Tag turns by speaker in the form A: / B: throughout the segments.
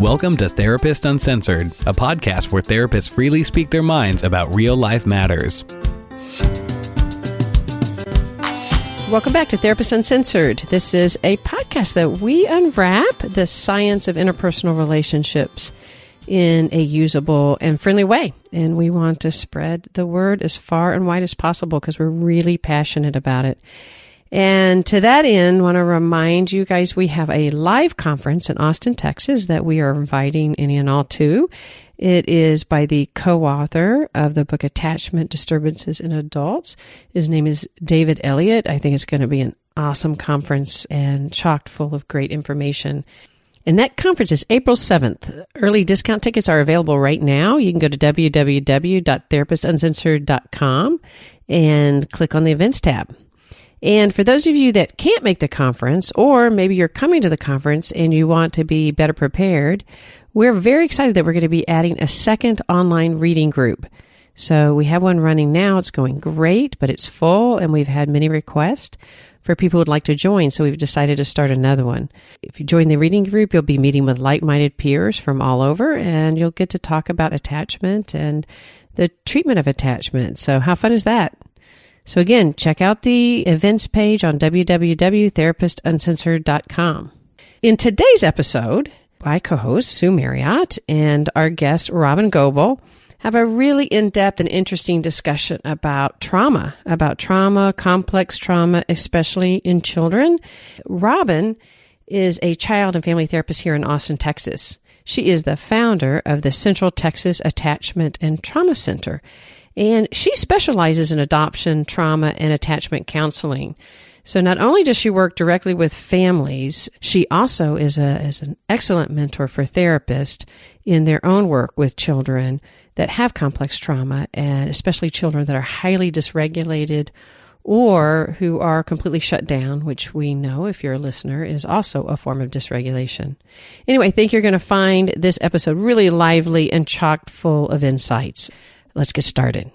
A: Welcome to Therapist Uncensored, a podcast where therapists freely speak their minds about real-life matters.
B: Welcome back to Therapist Uncensored. This is a podcast that we unwrap the science of interpersonal relationships in a usable and friendly way. And we want to spread the word as far and wide as possible because we're really passionate about it. And to that end, I want to remind you guys we have a live conference in Austin, Texas that we are inviting any and all to. It is by the co-author of the book Attachment Disturbances in Adults. His name is David Elliott. I think it's going to be an awesome conference and chock full of great information. And that conference is April 7th. Early discount tickets are available right now. You can go to www.therapistuncensored.com and click on the events tab. And for those of you that can't make the conference, or maybe you're coming to the conference and you want to be better prepared, we're very excited that we're going to be adding a second online reading group. So we have one running now. It's going great, but it's full, and we've had many requests for people who would like to join, so we've decided to start another one. If you join the reading group, you'll be meeting with like-minded peers from all over, and you'll get to talk about attachment and the treatment of attachment. So how fun is that? So again, check out the events page on www.therapistuncensored.com. In today's episode, my co-host Sue Marriott and our guest Robyn Gobbel have a really in-depth and interesting discussion about trauma, complex trauma, especially in children. Robyn is a child and family therapist here in Austin, Texas. She is the founder of the Central Texas Attachment and Trauma Center. And she specializes in adoption, trauma, and attachment counseling. So not only does she work directly with families, she also is an excellent mentor for therapists in their own work with children that have complex trauma, and especially children that are highly dysregulated or who are completely shut down, which we know, if you're a listener, is also a form of dysregulation. Anyway, I think you're going to find this episode really lively and chock full of insights. Let's get started.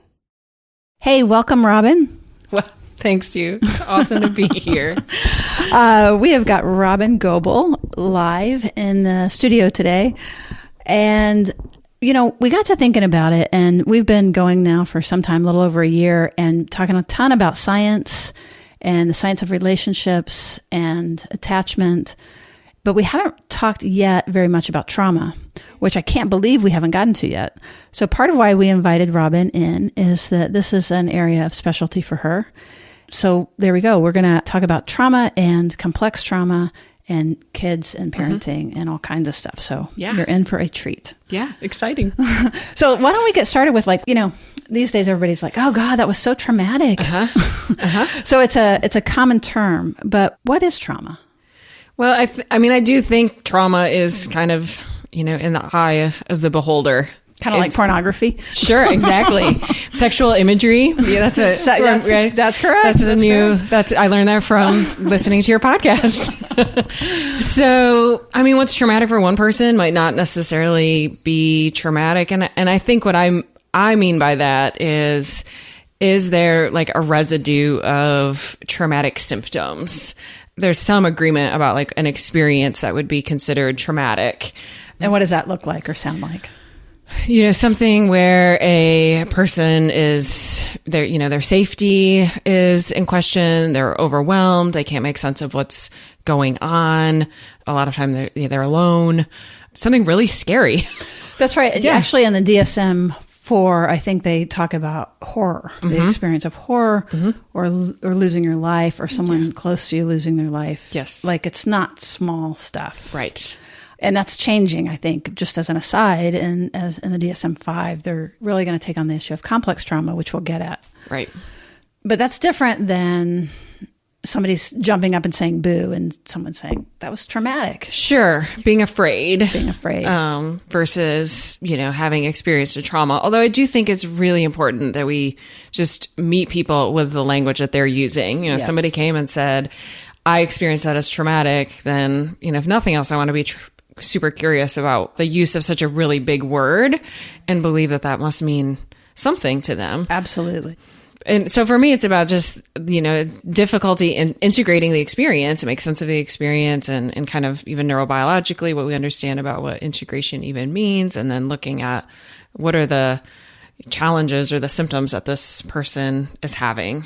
C: Hey, welcome, Robyn.
D: Well, thanks, Sue. It's awesome to be here.
C: We have got Robyn Gobbel live in the studio today. And, you know, we got to thinking about it, and we've been going now for some time, a little over a year, and talking a ton about science and the science of relationships and attachment. But we haven't talked yet very much about trauma, which I can't believe we haven't gotten to yet. So part of why we invited Robyn in is that this is an area of specialty for her. So there we go. We're going to talk about trauma and complex trauma and kids and parenting and all kinds of stuff. So you're in for a treat.
D: Yeah, exciting.
C: So why don't we get started with, like, you know, these days everybody's like, oh God, that was so traumatic. So it's a common term, but what is trauma?
D: Well, I do think trauma is kind of, you know, in the eye of the beholder.
C: Kind of like pornography.
D: Sure, exactly. Sexual imagery. Yeah, that's correct. That's I learned that from listening to your podcast. So, I mean, what's traumatic for one person might not necessarily be traumatic, and I think what I mean by that is there like a residue of traumatic symptoms? There's some agreement about like an experience that would be considered traumatic.
C: And what does that look like or sound like?
D: You know, something where a person is their safety is in question. They're overwhelmed. They can't make sense of what's going on. A lot of time they're alone. Something really scary.
C: That's right. Yeah. Actually, in the DSM-4, I think they talk about horror, the experience of horror, or losing your life, or someone close to you losing their life.
D: Yes.
C: Like, it's not small stuff.
D: Right.
C: And that's changing, I think, just as an aside. And as in the DSM-5, they're really going to take on the issue of complex trauma, which we'll get at.
D: Right.
C: But that's different than somebody's jumping up and saying boo and someone saying that was traumatic.
D: Sure. Being afraid. Versus, you know, having experienced a trauma. Although I do think it's really important that we just meet people with the language that they're using. You know, somebody came and said, I experienced that as traumatic, then, you know, if nothing else, I want to be super curious about the use of such a really big word and believe that must mean something to them.
C: Absolutely.
D: And so for me, it's about just, difficulty in integrating the experience and make sense of the experience and kind of even neurobiologically what we understand about what integration even means. And then looking at what are the challenges or the symptoms that this person is having.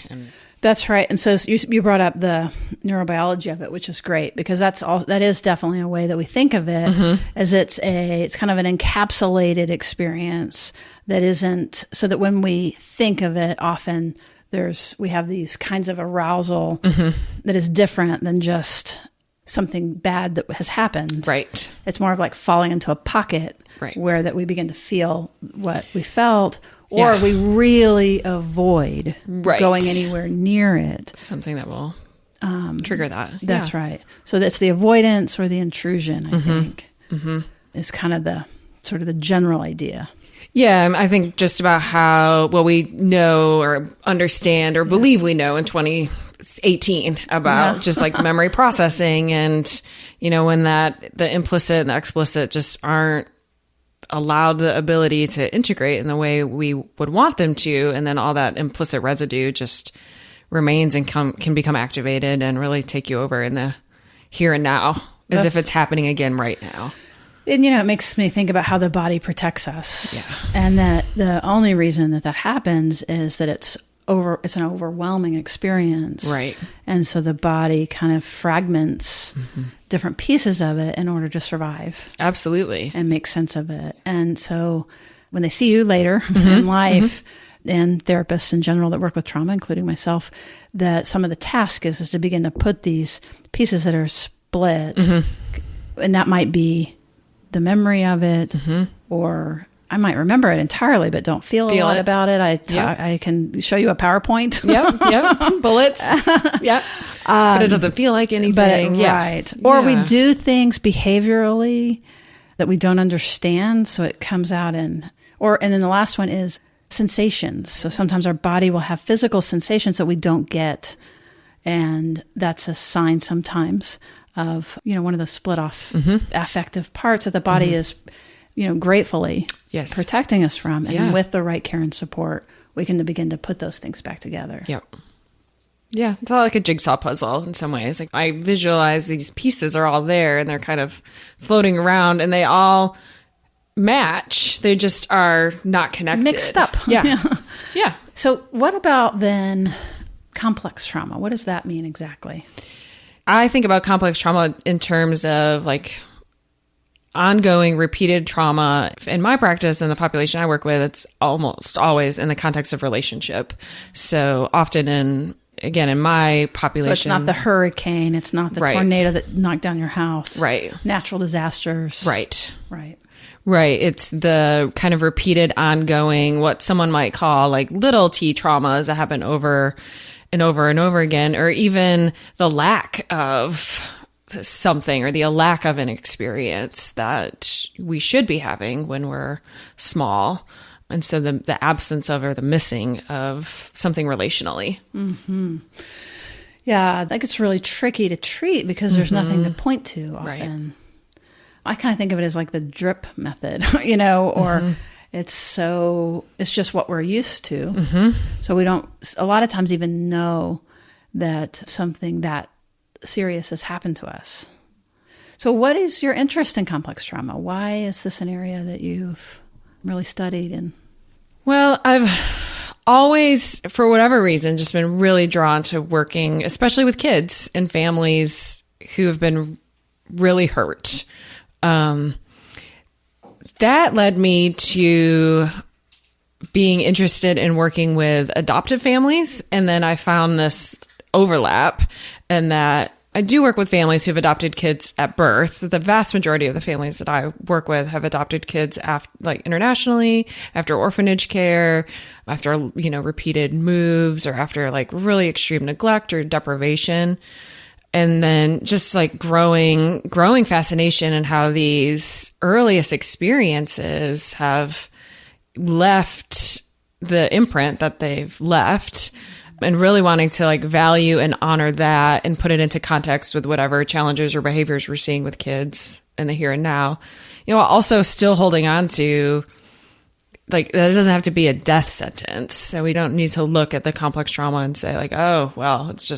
C: That's right. And so you brought up the neurobiology of it, which is great because that is definitely a way that we think of it as it's kind of an encapsulated experience that isn't, so that when we think of it, often we have these kinds of arousal that is different than just something bad that has happened.
D: Right.
C: It's more of like falling into a pocket where that we begin to feel what we felt. Or we really avoid going anywhere near it.
D: Something that will trigger that.
C: That's right. So that's the avoidance or the intrusion, I think, is kind of the sort of the general idea.
D: Yeah, I think just about how, we know or understand or believe we know in 2018 about just like memory processing and, when the implicit and the explicit just aren't allowed the ability to integrate in the way we would want them to. And then all that implicit residue just remains and can become activated and really take you over in the here and now as if it's happening again right now.
C: And, it makes me think about how the body protects us. Yeah. And that the only reason that happens is that it's an overwhelming experience.
D: Right.
C: And so the body kind of fragments different pieces of it in order to survive.
D: Absolutely.
C: And make sense of it. And so when they see you later in life, and therapists in general that work with trauma, including myself, that some of the task is to begin to put these pieces that are split. And that might be the memory of it, or I might remember it entirely, but don't feel a lot about it. I can show you a PowerPoint.
D: Yep. Bullets. Yep. But it doesn't feel like anything.
C: Right. Or we do things behaviorally that we don't understand. So it comes out and then the last one is sensations. So sometimes our body will have physical sensations that we don't get. And that's a sign sometimes of, one of those split off affective parts that the body is gratefully protecting us from. And with the right care and support, we can begin to put those things back together.
D: Yep. Yeah. It's all like a jigsaw puzzle in some ways. Like I visualize these pieces are all there and they're kind of floating around and they all match. They just are not connected.
C: Mixed up.
D: Yeah. Yeah.
C: So what about then complex trauma? What does that mean exactly?
D: I think about complex trauma in terms of like ongoing repeated trauma. In my practice and the population I work with, it's almost always in the context of relationship. So often in my population. So
C: it's not the hurricane. It's not the tornado that knocked down your house.
D: Right.
C: Natural disasters.
D: Right.
C: Right.
D: Right. It's the kind of repeated ongoing, what someone might call like little T traumas that happen over and over and over again, or even the lack of something or the lack of an experience that we should be having when we're small. And so the absence of or the missing of something relationally.
C: Yeah, that gets really tricky to treat because there's nothing to point to often. Right. I kind of think of it as like the drip method, or it's just what we're used to. So we don't a lot of times even know that something that serious has happened to us. So what is your interest in complex trauma? Why is this an area that you've really studied?
D: Well, I've always, for whatever reason, just been really drawn to working, especially with kids and families who have been really hurt. That led me to being interested in working with adoptive families. And then I found this overlap and that I do work with families who've adopted kids at birth. The vast majority of the families that I work with have adopted kids internationally, after orphanage care, after, repeated moves, or after really extreme neglect or deprivation. And then just growing fascination in how these earliest experiences have left the imprint that they've left, and really wanting to value and honor that and put it into context with whatever challenges or behaviors we're seeing with kids in the here and now. Also still holding on to like, that doesn't have to be a death sentence. So we don't need to look at the complex trauma and say like, oh, well, it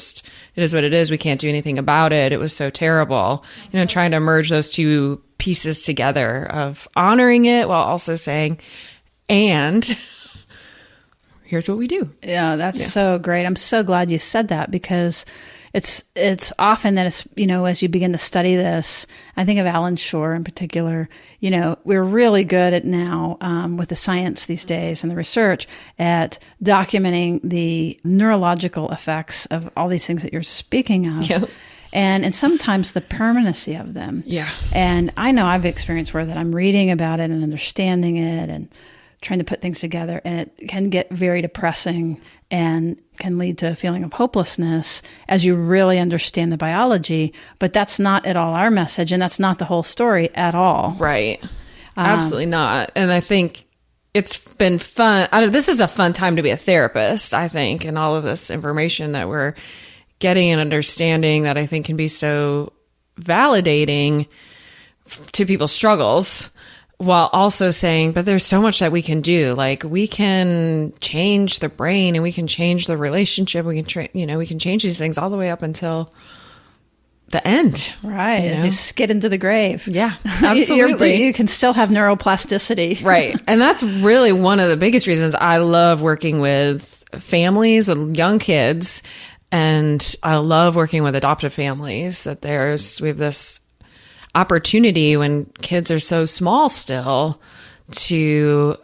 D: is what it is. We can't do anything about it. It was so terrible. Trying to merge those two pieces together of honoring it while also saying, and here's what we do.
C: Yeah, that's so great. I'm so glad you said that, because it's often that it's, as you begin to study this, I think of Alan Shore in particular, we're really good at now with the science these days and the research at documenting the neurological effects of all these things that you're speaking of.
D: Yep.
C: And sometimes the permanency of them.
D: Yeah.
C: And I know I've experienced where that I'm reading about it and understanding it and trying to put things together, and it can get very depressing and can lead to a feeling of hopelessness as you really understand the biology. But that's not at all our message, and that's not the whole story at all.
D: Right. Absolutely not. And I think it's been fun. This is a fun time to be a therapist, I think, and all of this information that we're getting and understanding that I think can be so validating to people's struggles, while also saying, but there's so much that we can do. Like, we can change the brain and we can change the relationship. We can, we can change these things all the way up until the end.
C: Right. As you skid into the grave.
D: Yeah, absolutely.
C: You can still have neuroplasticity.
D: Right. And that's really one of the biggest reasons I love working with families with young kids. And I love working with adoptive families, that we have this opportunity when kids are so small still to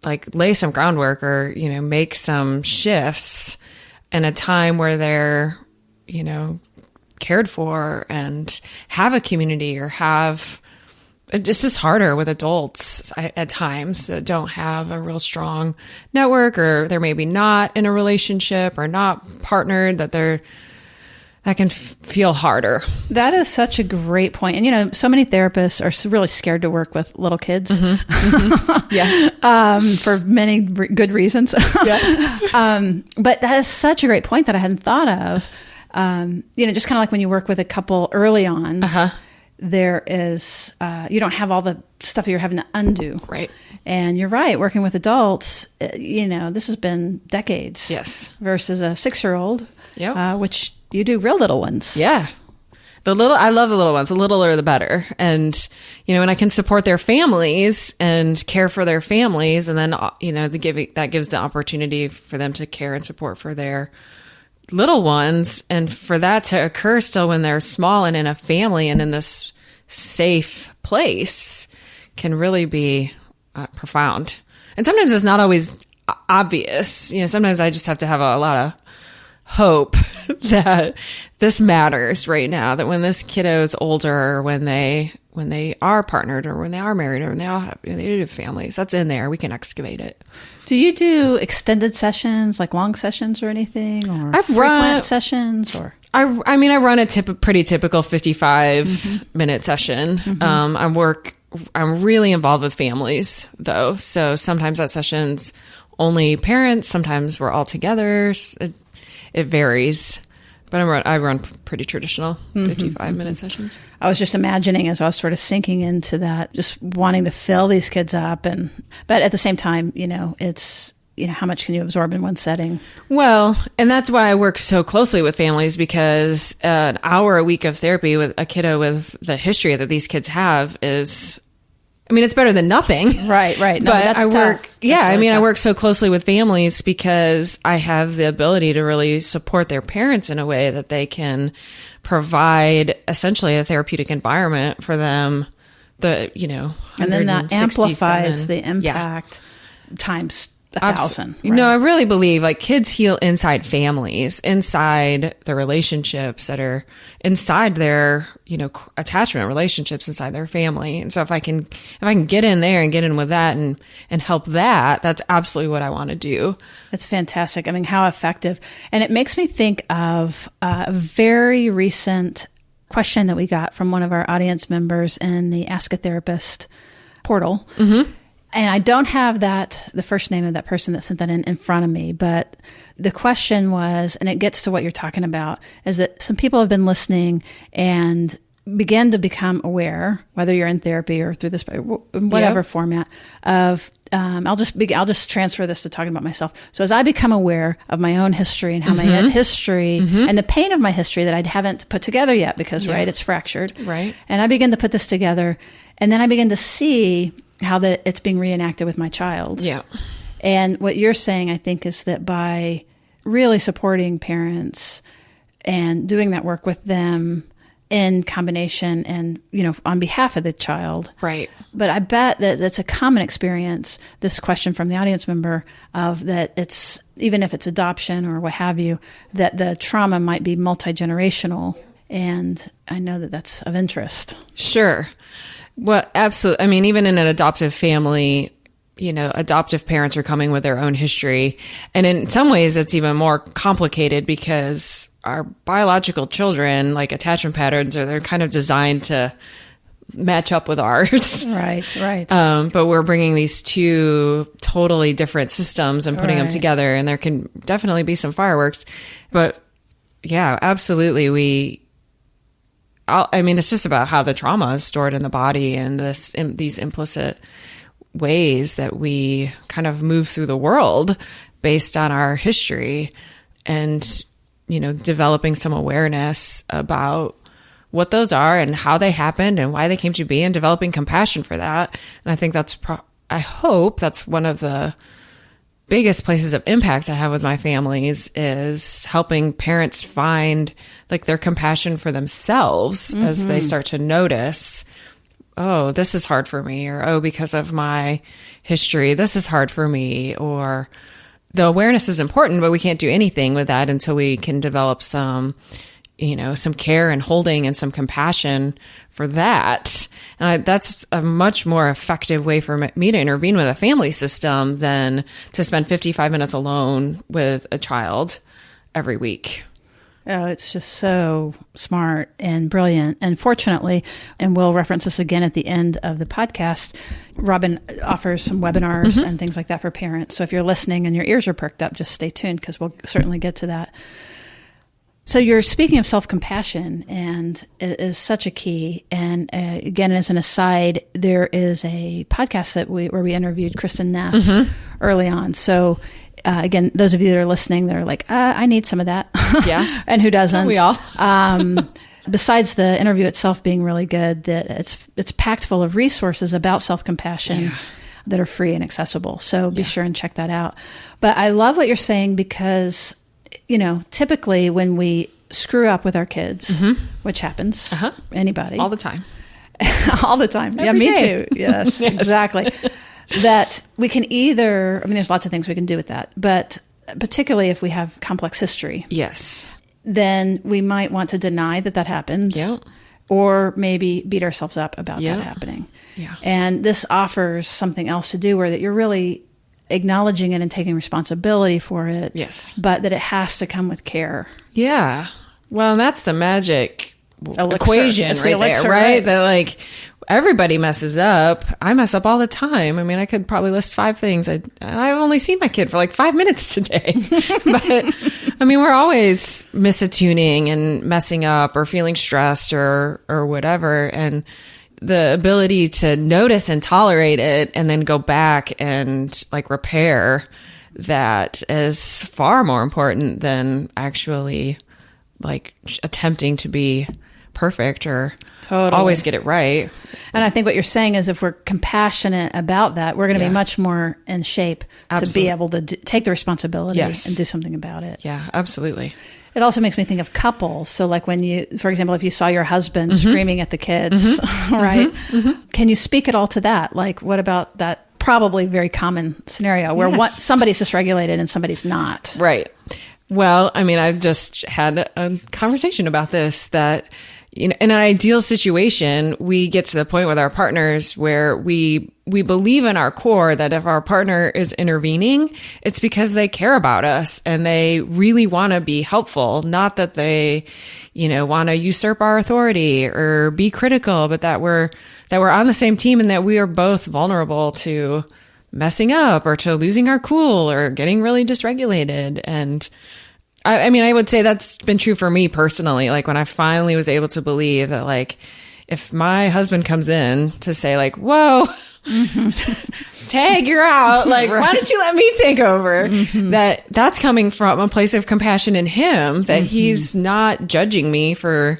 D: like lay some groundwork or, make some shifts in a time where they're, cared for and have a community, or it's just harder with adults at times that don't have a real strong network, or they're maybe not in a relationship or not partnered, that can feel harder.
C: That is such a great point. And, so many therapists are really scared to work with little kids.
D: Yeah.
C: For many good reasons.
D: Yeah.
C: But that is such a great point that I hadn't thought of. Just kind of like when you work with a couple early on, there is, you don't have all the stuff you're having to undo.
D: Right.
C: And you're right. Working with adults, this has been decades.
D: Yes.
C: Versus a 6-year-old, which you do real little ones.
D: Yeah. I love the little ones. The littler, the better. And, and I can support their families and care for their families. And then, that gives the opportunity for them to care and support for their little ones. And for that to occur still when they're small and in a family and in this safe place can really be profound. And sometimes it's not always obvious. Sometimes I just have to have a lot of hope that this matters right now, that when this kiddo is older, or when they are partnered, or when they are married, or when they have families, that's in there. We can excavate it.
C: Do you do extended sessions, like long sessions or anything, or frequent sessions, or?
D: I run a pretty typical 55-minute session. I'm really involved with families though. So sometimes that session's only parents. Sometimes we're all together. It varies, but I run pretty traditional 55-minute sessions. I
C: was just imagining as I was sort of sinking into that, just wanting to fill these kids up, but at the same time, it's how much can you absorb in one setting? Well,
D: and that's why I work so closely with families, because an hour a week of therapy with a kiddo with the history that these kids have is, it's better than nothing.
C: Right. No,
D: but
C: that's tough.
D: I work so closely with families because I have the ability to really support their parents in a way that they can provide essentially a therapeutic environment for them. And
C: then that amplifies the impact times 1,000. Right?
D: No, I really believe like kids heal inside families, inside the relationships that are inside their, attachment relationships inside their family. And so if I can get in there and get in with that and help that's absolutely what I want to do.
C: It's fantastic. How effective. And it makes me think of a very recent question that we got from one of our audience members in the Ask a Therapist portal. Mm-hmm. And I don't have the first name of that person that sent that in front of me, but the question was, and it gets to what you're talking about, is that some people have been listening and begin to become aware, whether you're in therapy or through this, whatever format of, I'll just transfer this to talking about myself. So as I become aware of my own history and how my history and the pain of my history that I haven't put together yet because, right, it's fractured.
D: Right.
C: And I begin to put this together, and then I begin to see how it's being reenacted with my child.
D: Yeah.
C: And what you're saying, I think, is that by really supporting parents and doing that work with them in combination and, on behalf of the child.
D: Right.
C: But I bet that it's a common experience, this question from the audience member, of that it's, even if it's adoption or what have you, that the trauma might be multi-generational. And I know that that's of interest.
D: Sure. Well, absolutely. I mean, even in an adoptive family, adoptive parents are coming with their own history. And in some ways, it's even more complicated because our biological children, like attachment patterns, they're kind of designed to match up with ours.
C: Right.
D: But we're bringing these two totally different systems and putting them together. And there can definitely be some fireworks. But yeah, absolutely. It's just about how the trauma is stored in the body and these implicit ways that we kind of move through the world based on our history, and developing some awareness about what those are and how they happened and why they came to be, and developing compassion for that. And I think I hope that's one of the biggest places of impact I have with my families, is helping parents find like their compassion for themselves as they start to notice, oh, this is hard for me, or, oh, because of my history, this is hard for me. Or the awareness is important, but we can't do anything with that until we can develop some care and holding and some compassion for that. And that's a much more effective way for me to intervene with a family system than to spend 55 minutes alone with a child every week.
C: Oh, it's just so smart and brilliant. And fortunately, and we'll reference this again at the end of the podcast, Robyn offers some webinars and things like that for parents. So if you're listening and your ears are perked up, just stay tuned because we'll certainly get to that. So you're speaking of self-compassion, and it is such a key. And again, as an aside, there is a podcast where we interviewed Kristen Neff early on. So again, those of you that are listening, they're like, I need some of that.
D: Yeah.
C: And who doesn't?
D: We all.
C: Besides the interview itself being really good, that it's packed full of resources about self-compassion that are free and accessible. So be sure and check that out. But I love what you're saying because, typically when we screw up with our kids, which happens, anybody.
D: All the time.
C: All the time.
D: Every
C: me
D: day.
C: too. Yes, exactly. That we can either, there's lots of things we can do with that, but particularly if we have complex history.
D: Yes.
C: Then we might want to deny that happened.
D: Yeah.
C: Or maybe beat ourselves up about that happening.
D: Yeah.
C: And this offers something else to do where that you're really acknowledging it and taking responsibility for it.
D: Yes.
C: But that it has to come with care.
D: Yeah. Well, that's the magic equation
C: it's
D: right
C: the elixir,
D: there, right? That everybody messes up. I mess up all the time. I could probably list 5 things. I've only seen my kid for 5 minutes today. But we're always misattuning and messing up or feeling stressed or whatever. And the ability to notice and tolerate it and then go back and repair that is far more important than actually attempting to be perfect or always get it right.
C: And I think what you're saying is if we're compassionate about that, we're going to be much more in shape to be able to take the responsibility and do something about it.
D: Yeah, absolutely.
C: It also makes me think of couples. So when you, for example, if you saw your husband screaming at the kids, right? Can you speak at all to that? What about that probably very common scenario where somebody's dysregulated and somebody's not?
D: Right. Well, I've just had a conversation about this that, in an ideal situation, we get to the point with our partners where we believe in our core that if our partner is intervening, it's because they care about us and they really want to be helpful, not that they, want to usurp our authority or be critical, but that we're on the same team and that we are both vulnerable to messing up or to losing our cool or getting really dysregulated. And I mean, I would say that's been true for me personally. Like when I finally was able to believe that, like, if my husband comes in to say like, whoa, Tag, you're out. Like, right. Why don't you let me take over? That's coming from a place of compassion in him, that he's not judging me for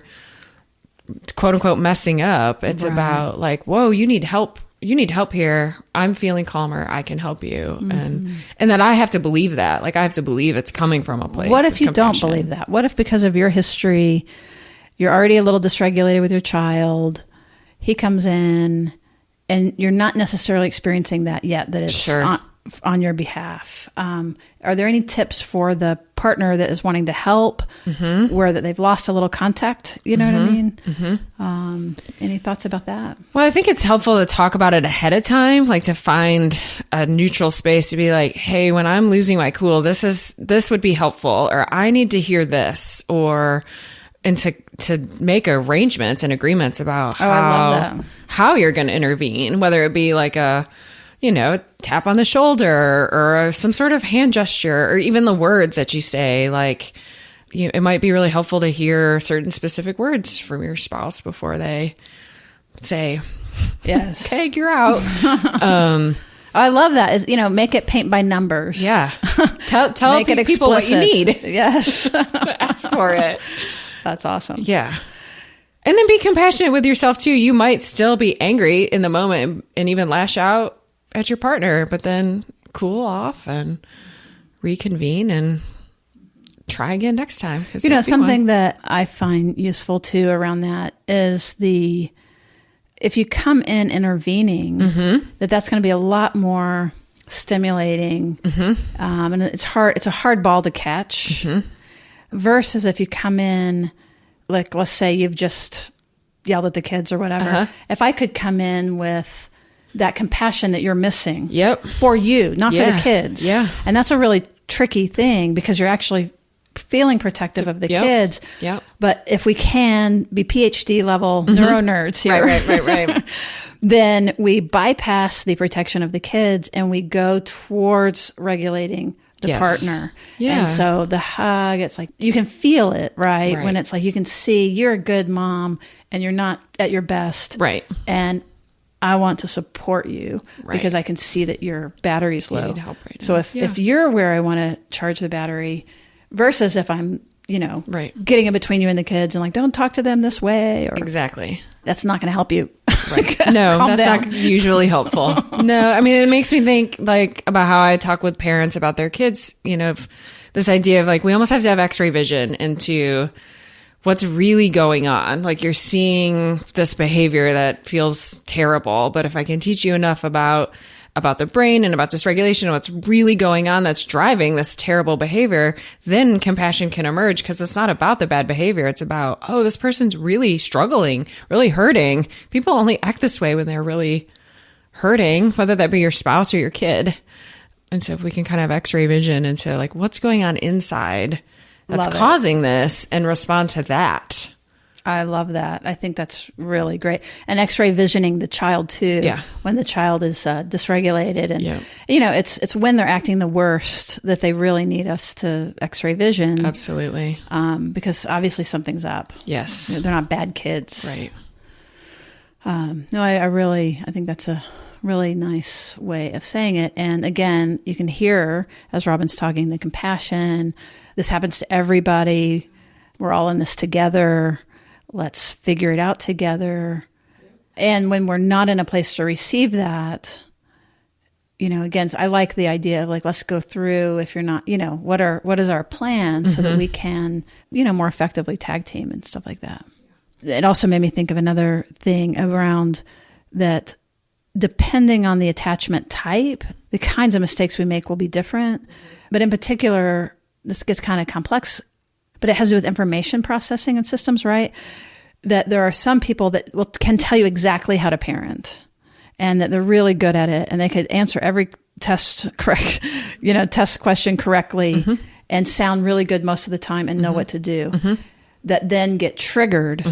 D: quote unquote messing up. It's about like, whoa, you need help. You need help here. I'm feeling calmer. I can help you. And that I have to believe that. Like, I have to believe it's coming from a place.
C: What if you
D: compassion.
C: don't believe that? What if because of your history, you're already a little dysregulated with your child, he comes in, and you're not necessarily experiencing that yet, that it's on your behalf. Are there any tips for the partner that is wanting to help, where that they've lost a little contact? You know what I mean? Any thoughts about that?
D: Well, I think it's helpful to talk about it ahead of time, like to find a neutral space to be like, hey, when I'm losing my cool, this would be helpful, or I need to hear this, and to make arrangements and agreements about how you're going to intervene, whether it be like a tap on the shoulder or some sort of hand gesture, or even the words that you say. Like, it might be really helpful to hear certain specific words from your spouse before they say,
C: yes,
D: Tag, you're out.
C: I love that. Is make it paint by numbers.
D: Yeah. Tell people what you need.
C: Yes.
D: Ask for it.
C: That's awesome.
D: Yeah. And then be compassionate with yourself too. You might still be angry in the moment and even lash out at your partner, but then cool off and reconvene and try again next time.
C: Something that I find useful too around that is if you come in intervening, that's going to be a lot more stimulating. And it's a hard ball to catch. Versus if you come in, like, let's say you've just yelled at the kids or whatever. If I could come in with that compassion that you're missing for you, not for the kids. Yeah. And that's a really tricky thing, because you're actually feeling protective of the kids. But if we can be PhD level neuro nerds here,
D: right.
C: Then we bypass the protection of the kids and we go towards regulating the partner. Yeah. And so the hug, it's like, you can feel it, right? When it's like, you can see you're a good mom and you're not at your best.
D: Right.
C: And I want to support you because I can see that your battery's low.
D: You need help right now.
C: So if you're where I want to charge the battery, versus if I'm, getting in between you and the kids and like, don't talk to them this way. Or
D: exactly.
C: That's not going to help you.
D: Right. No, that's not usually helpful. No, I mean, it makes me think like about how I talk with parents about their kids, this idea of like, we almost have to have X-ray vision into what's really going on. Like, you're seeing this behavior that feels terrible, but if I can teach you enough about the brain and about dysregulation and what's really going on that's driving this terrible behavior, then compassion can emerge, because it's not about the bad behavior. It's about, oh, this person's really struggling, really hurting. People only act this way when they're really hurting, whether that be your spouse or your kid. And so if we can kind of X-ray vision into like what's going on inside that's causing this and respond to that.
C: I love that. I think that's really great. And X-ray visioning the child too, when the child is dysregulated, and it's when they're acting the worst that they really need us to X-ray vision.
D: Absolutely.
C: Because obviously something's up.
D: Yes,
C: they're not bad kids.
D: Right.
C: No, I think that's a really nice way of saying it. And again, you can hear as Robyn's talking the compassion. This happens to everybody. We're all in this together. Let's figure it out together. And when we're not in a place to receive that, again, I like the idea of like, let's go through, if you're not, what is our plan so that we can, more effectively tag team and stuff like that. It also made me think of another thing around that. Depending on the attachment type, the kinds of mistakes we make will be different. But in particular, this gets kind of complex, but it has to do with information processing and systems, right? That there are some people that can tell you exactly how to parent, and that they're really good at it, and they could answer every test question correctly and sound really good most of the time and know what to do. That then get triggered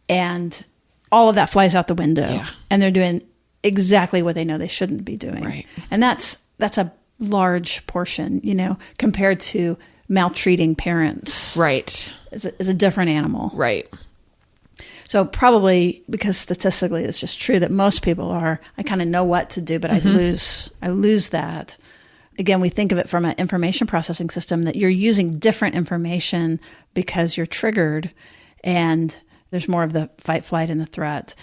C: and all of that flies out the window, and they're doing exactly what they know they shouldn't be doing. Right. And that's a large portion, compared to maltreating parents.
B: Right.
C: Is a different animal.
B: Right.
C: So probably because statistically it's just true that most people are, I kind of know what to do, but I lose that. Again, we think of it from an information processing system that you're using different information because you're triggered and there's more of the fight, flight, and the threat.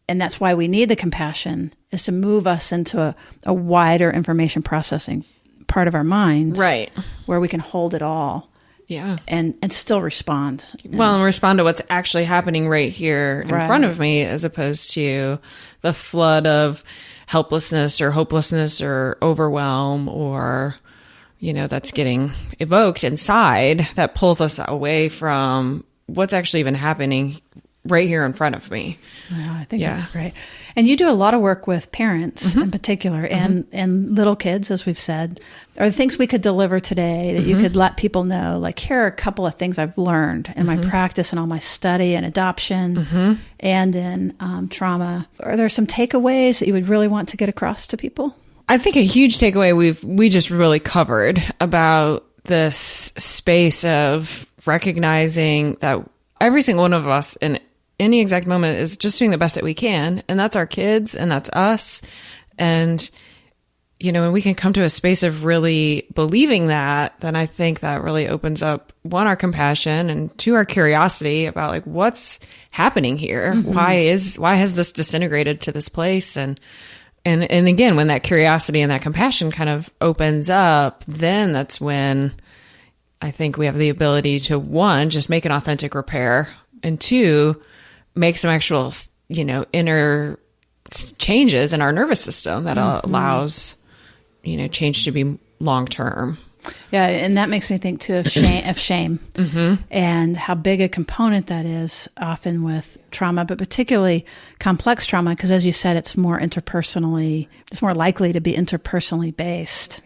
C: And that's why we need the compassion, is to move us into a wider information processing part of our mind.
B: Right.
C: Where we can hold it all.
B: Yeah.
C: And still respond.
B: Well, and respond to what's actually happening right here in front of me, as opposed to the flood of helplessness or hopelessness or overwhelm or, that's getting evoked inside that pulls us away from what's actually even happening right here in front of me.
C: Oh, I think that's great. And you do a lot of work with parents in particular and little kids, as we've said. Are there things we could deliver today that you could let people know? Like, here are a couple of things I've learned in my practice and all my study and adoption and in trauma. Are there some takeaways that you would really want to get across to people?
B: I think a huge takeaway we just really covered about this space of recognizing that every single one of us in any exact moment is just doing the best that we can. And that's our kids and that's us. And, when we can come to a space of really believing that, then I think that really opens up, one, our compassion, and two, our curiosity about like, what's happening here? Why has this disintegrated to this place? And again, when that curiosity and that compassion kind of opens up, then that's when I think we have the ability to, one, just make an authentic repair, and two, make some actual, inner changes in our nervous system that allows, change to be long-term.
C: Yeah. And that makes me think too of shame and how big a component that is often with trauma, but particularly complex trauma. Because as you said, it's more likely to be interpersonally based.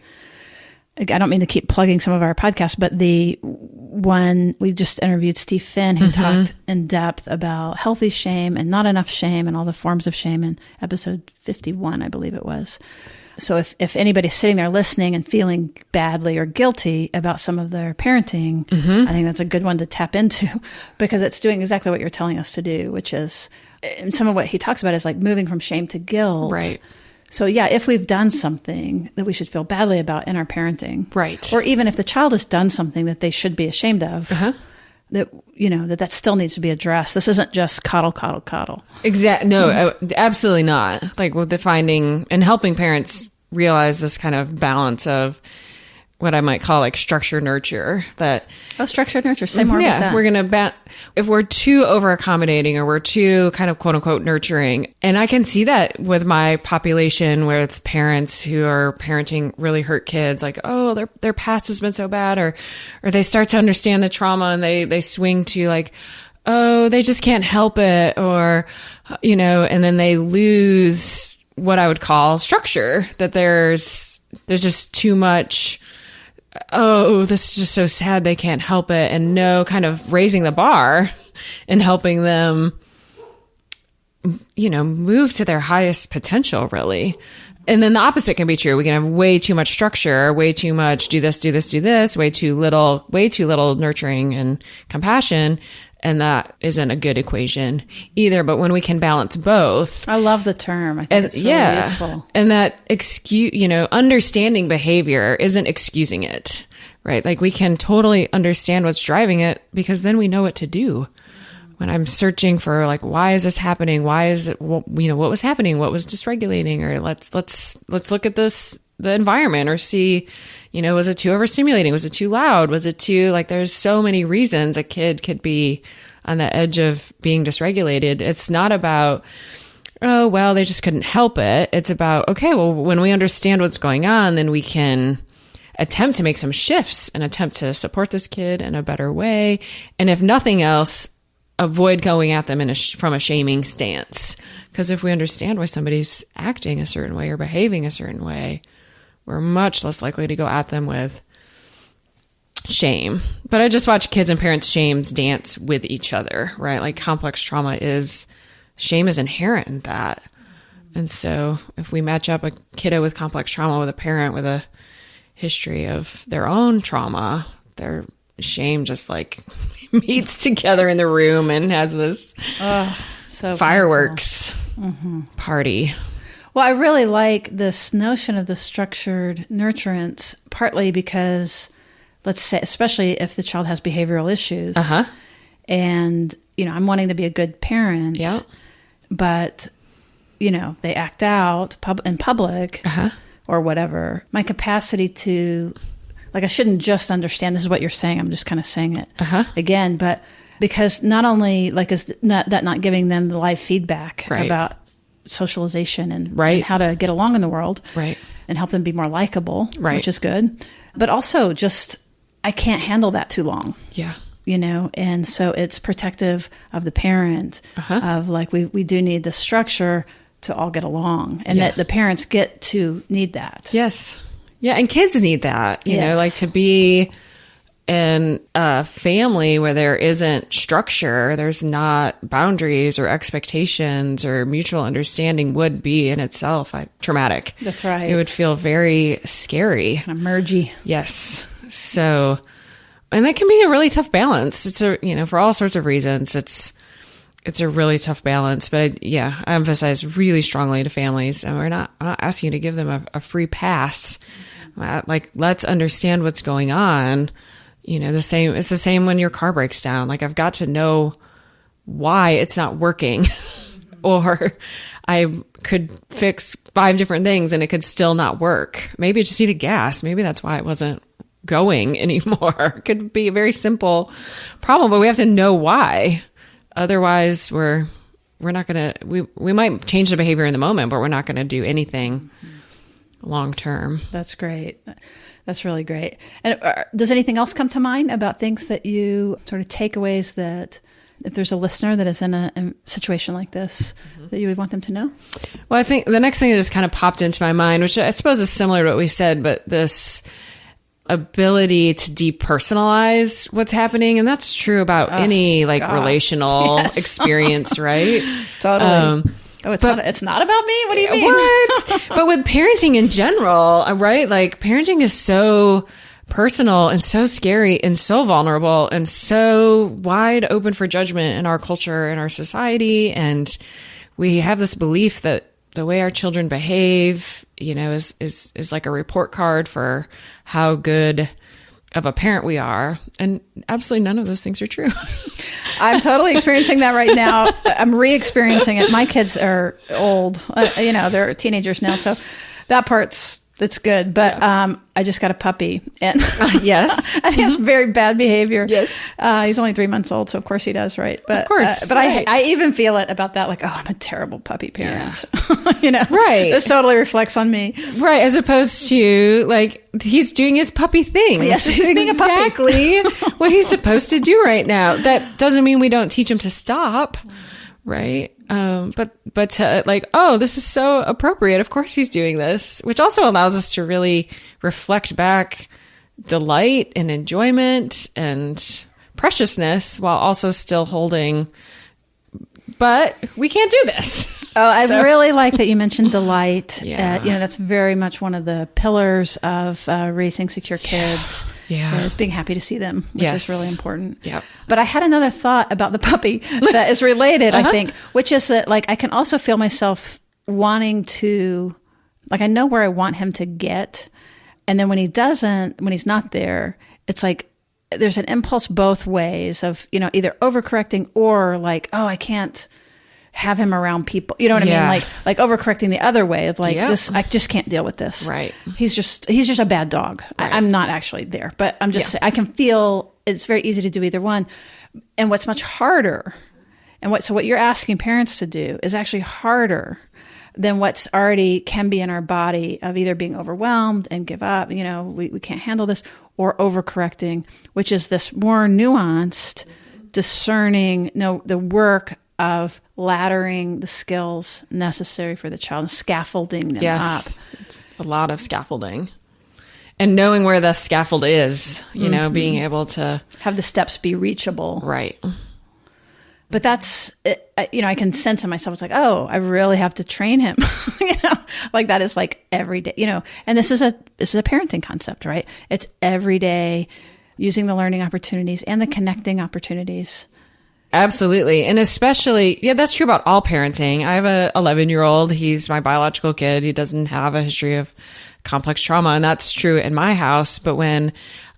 C: I don't mean to keep plugging some of our podcasts, but the one we just interviewed Steve Finn, who talked in depth about healthy shame and not enough shame and all the forms of shame in episode 51, I believe it was. So if anybody's sitting there listening and feeling badly or guilty about some of their parenting, I think that's a good one to tap into, because it's doing exactly what you're telling us to do, which is, and some of what he talks about is like moving from shame to guilt.
B: Right.
C: So yeah, if we've done something that we should feel badly about in our parenting,
B: right,
C: or even if the child has done something that they should be ashamed of, that still needs to be addressed. This isn't just coddle.
B: Exactly. No, absolutely not. Like, with finding and helping parents realize this kind of balance of what I might call like structure nurture.
C: Structure nurture. Say more about that.
B: We're gonna if we're too over accommodating or we're too kind of quote unquote nurturing, and I can see that with my population with parents who are parenting really hurt kids, like, oh, their past has been so bad, or they start to understand the trauma and they swing to like, oh, they just can't help it, or and then they lose what I would call structure, that there's just too much. Oh, this is just so sad, they can't help it. And no kind of raising the bar and helping them, move to their highest potential, really. And then the opposite can be true. We can have way too much structure, way too much do this, way too little nurturing and compassion. And that isn't a good equation either. But when we can balance both.
C: I love the term. I think it's really useful.
B: And that understanding behavior isn't excusing it, right? Like, we can totally understand what's driving it, because then we know what to do. When I'm searching for like, why is this happening? Why is it, what was happening? What was dysregulating? Or let's look at the environment, or see, was it too overstimulating? Was it too loud? Was it too, like, there's so many reasons a kid could be on the edge of being dysregulated. It's not about, oh, well, they just couldn't help it. It's about, okay, well, when we understand what's going on, then we can attempt to make some shifts and attempt to support this kid in a better way. And if nothing else, avoid going at them from a shaming stance. Because if we understand why somebody's acting a certain way or behaving a certain way, we're much less likely to go at them with shame. But I just watch kids and parents' shames dance with each other, right? Like, complex trauma shame is inherent in that. And so if we match up a kiddo with complex trauma with a parent with a history of their own trauma,
D: their shame just like meets together in the room and has this fireworks party.
C: Well, I really like this notion of the structured nurturance, partly because, let's say, especially if the child has behavioral issues, and, I'm wanting to be a good parent, but, they act out in public or whatever. My capacity to, I shouldn't just understand this is what you're saying. I'm just kind of saying it again, but because not only, is not giving them the live feedback about socialization and how to get along in the world and help them be more likable, which is good. But also just, I can't handle that too long.
D: Yeah.
C: And so it's protective of the parent of we do need the structure to all get along and that the parents get to need that.
D: Yes. Yeah. And kids need that, you know, to be in a family where there isn't structure, there's not boundaries or expectations or mutual understanding would be in itself traumatic.
C: That's right.
D: It would feel very scary.
C: Kind of mergy.
D: Yes. So, and that can be a really tough balance. It's for all sorts of reasons, it's a really tough balance. But I emphasize really strongly to families, and I'm not asking you to give them a free pass. Let's understand what's going on. It's the same when your car breaks down. I've got to know why it's not working or I could fix 5 different things and it could still not work. Maybe it just needed gas. Maybe that's why it wasn't going anymore. It could be a very simple problem, but we have to know why. Otherwise we're not going to, we might change the behavior in the moment, but we're not going to do anything long term.
C: That's great. That's really great. And does anything else come to mind about things that you sort of takeaways that if there's a listener that is in a situation like this that you would want them to know?
D: Well, I think the next thing that just kind of popped into my mind, which I suppose is similar to what we said, but this ability to depersonalize what's happening. And that's true about any relational experience, right?
C: Totally. It's not about me? What do you mean?
D: What? But with parenting in general, right? Parenting is so personal and so scary and so vulnerable and so wide open for judgment in our culture and our society. And we have this belief that the way our children behave, is like a report card for how good of a parent we are. And absolutely none of those things are true.
C: I'm totally experiencing that right now. I'm re-experiencing it. My kids are old. They're teenagers now. So that part's good. But I just got a puppy. And
D: yes.
C: and he has very bad behavior.
D: Yes.
C: He's only 3 months old. So of course he does, right? But,
D: of course.
C: But I even feel it about that. I'm a terrible puppy parent.
D: Yeah. Right.
C: This totally reflects on me.
D: Right. As opposed to he's doing his puppy thing.
C: Yes,
D: this
C: he's
D: is
C: being a puppy.
D: exactly what he's supposed to do right now. That doesn't mean we don't teach him to stop. Right. But to this is so appropriate. Of course he's doing this, which also allows us to really reflect back delight and enjoyment and preciousness while also still holding, but we can't do this.
C: Oh, I really like that you mentioned delight.
D: Yeah.
C: That's very much one of the pillars of raising secure kids.
D: Yeah.
C: Is being happy to see them, which is really important.
D: Yep.
C: But I had another thought about the puppy that is related, I think, which is that I can also feel myself wanting to, I know where I want him to get. And then when he's not there, it's there's an impulse both ways of, either overcorrecting or I can't have him around people. You know what I mean? Like overcorrecting the other way of this, I just can't deal with this. Right. He's just a bad dog. Right. I'm not actually there, but I'm just saying, I can feel it's very easy to do either one. And what's much harder so what you're asking parents to do is actually harder than what's already can be in our body of either being overwhelmed and give up, we can't handle this, or overcorrecting, which is this more nuanced, discerning, the work of laddering the skills necessary for the child and scaffolding them up.
D: It's a lot of scaffolding. And knowing where the scaffold is, being able to
C: have the steps be reachable.
D: Right.
C: But that's, I can sense in myself, it's I really have to train him. That is every day, and this is a parenting concept, right? It's every day using the learning opportunities and the connecting opportunities.
D: Absolutely. And especially, that's true about all parenting. I have a 11-year-old. He's my biological kid. He doesn't have a history of complex trauma. And that's true in my house. But when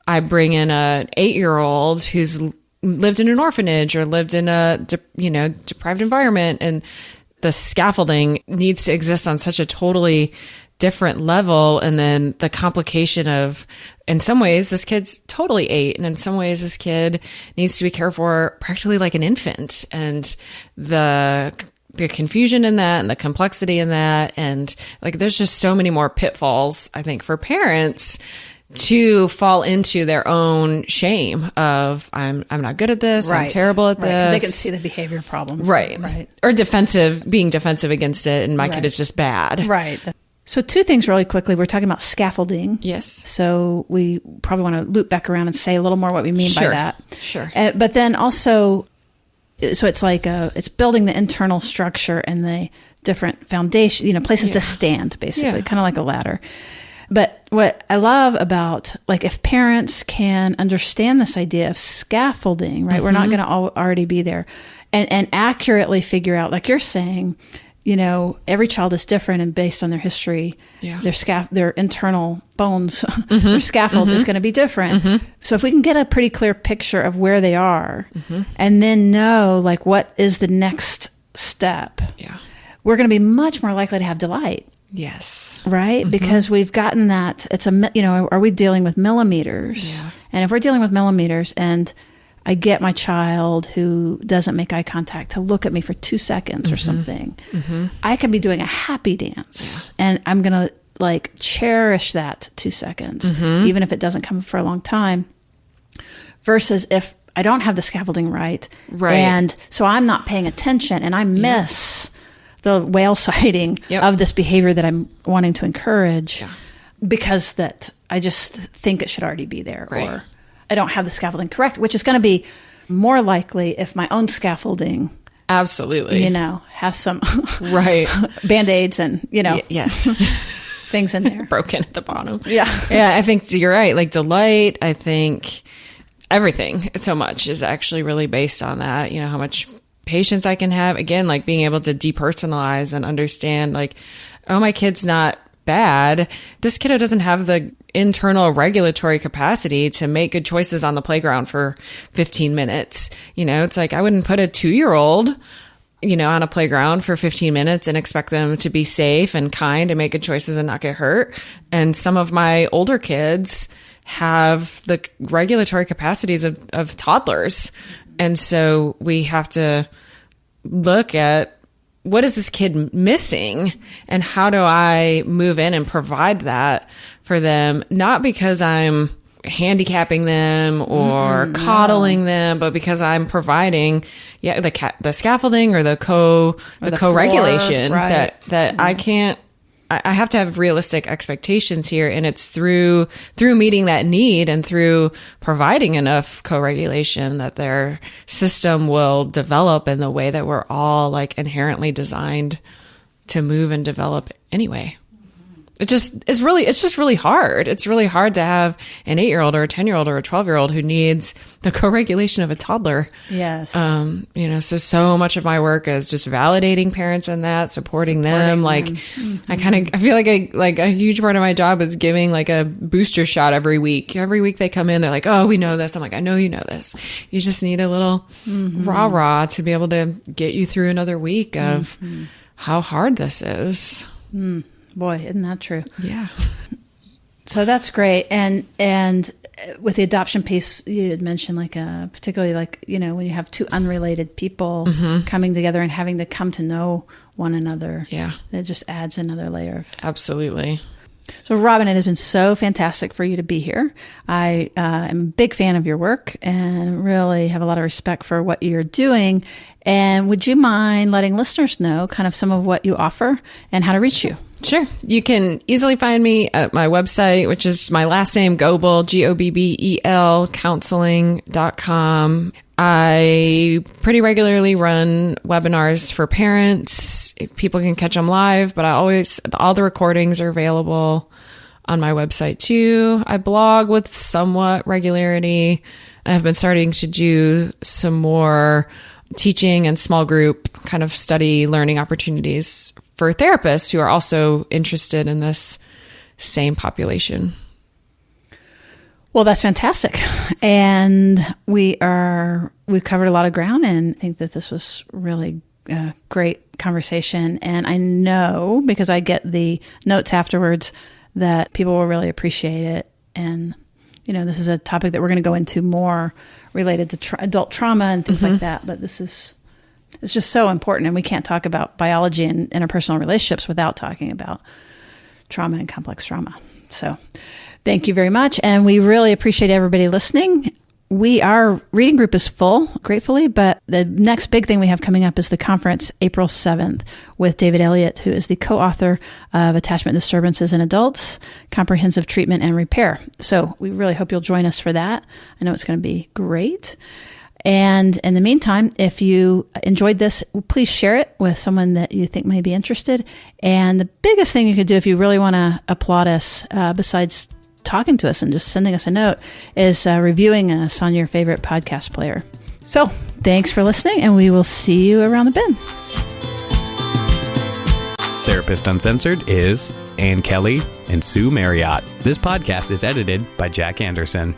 D: I bring in an 8-year-old who's lived in an orphanage or lived in a, deprived environment, and the scaffolding needs to exist on such a totally different level. And then the complication of, in some ways, this kid's totally 8. And in some ways, this kid needs to be cared for practically like an infant. And the confusion in that and the complexity in that. And like, there's just so many more pitfalls, I think, for parents to fall into their own shame of I'm not good at this. Right. I'm terrible at this.
C: Because they can see the behavior problems.
D: Right. Or being defensive against it. And my kid is just bad.
C: Right. So 2 things really quickly. We're talking about scaffolding.
D: Yes.
C: So we probably want to loop back around and say a little more what we mean by that.
D: Sure.
C: But then also, so it's like it's building the internal structure and the different foundation, places to stand, basically, kind of like a ladder. But what I love about, like, if parents can understand this idea of scaffolding, right? Mm-hmm. We're not going to already be there, and accurately figure out, like you're saying, every child is different, and based on their history, their internal bones, mm-hmm. their scaffold is going to be different. Mm-hmm. So if we can get a pretty clear picture of where they are, mm-hmm. and then know, like, what is the next step, we're going to be much more likely to have delight.
D: Yes.
C: Right? Mm-hmm. Because we've gotten that. It's are we dealing with millimeters? Yeah. And if we're dealing with millimeters, and I get my child who doesn't make eye contact to look at me for 2 seconds or something, I could be doing a happy dance, and I'm going to cherish that 2 seconds, even if it doesn't come for a long time, versus if I don't have the scaffolding right. And so I'm not paying attention, and I miss the whale sighting of this behavior that I'm wanting to encourage because that I just think it should already be there, or I don't have the scaffolding correct, which is going to be more likely if my own scaffolding
D: absolutely
C: has some Band-Aids and
D: yes
C: things in there
D: broken at the bottom. I think you're right. Like delight, I think everything so much is actually really based on that. How much patience I can have, again, like being able to depersonalize and understand, like, oh, my kid's not bad. This kiddo doesn't have the internal regulatory capacity to make good choices on the playground for 15 minutes. It's like I wouldn't put a 2-year-old, on a playground for 15 minutes and expect them to be safe and kind and make good choices and not get hurt. And some of my older kids have the regulatory capacities of toddlers. And so we have to look at what is this kid missing and how do I move in and provide that for them, not because I'm handicapping them or coddling them, but because I'm providing the scaffolding or the co-regulation that I can't. I have to have realistic expectations here, and it's through meeting that need and through providing enough co-regulation that their system will develop in the way that we're all like inherently designed to move and develop anyway. It's just really hard. It's really hard to have an 8-year-old or a 10-year-old or a 12-year-old who needs the co-regulation of a toddler.
C: Yes.
D: So much of my work is just validating parents in that, supporting them. Like, I feel like a huge part of my job is giving like a booster shot every week. Every week they come in, they're like, oh, we know this. I'm like, I know you know this. You just need a little rah-rah to be able to get you through another week of how hard this is.
C: Boy, isn't that true?
D: Yeah.
C: So that's great. And with the adoption piece, you had mentioned particularly when you have 2 unrelated people coming together and having to come to know one another. Yeah. That just adds another layer.
D: Absolutely.
C: So Robyn, it has been so fantastic for you to be here. I am a big fan of your work and really have a lot of respect for what you're doing. And would you mind letting listeners know kind of some of what you offer and how to reach you?
D: Sure. You can easily find me at my website, which is my last name, Gobbel, Gobbel, counseling.com. I pretty regularly run webinars for parents. People can catch them live, but all the recordings are available on my website too. I blog with somewhat regularity. I have been starting to do some more teaching and small group kind of study learning opportunities for therapists who are also interested in this same population.
C: Well, that's fantastic. And we've covered a lot of ground, and I think that this was really a great conversation. And I know, because I get the notes afterwards, that people will really appreciate it. And, this is a topic that we're going to go into more related to adult trauma and things like that. But it's just so important. And we can't talk about biology and interpersonal relationships without talking about trauma and complex trauma. So thank you very much. And we really appreciate everybody listening. Our reading group is full, gratefully, but the next big thing we have coming up is the conference April 7th with David Elliott, who is the co-author of Attachment Disturbances in Adults, Comprehensive Treatment and Repair. So we really hope you'll join us for that. I know it's going to be great. And in the meantime, if you enjoyed this, please share it with someone that you think may be interested. And the biggest thing you could do if you really want to applaud us, besides talking to us and just sending us a note, is reviewing us on your favorite podcast player. So thanks for listening, and we will see you around the bend.
A: Therapist Uncensored is Ann Kelly and Sue Marriott. This podcast is edited by Jack Anderson.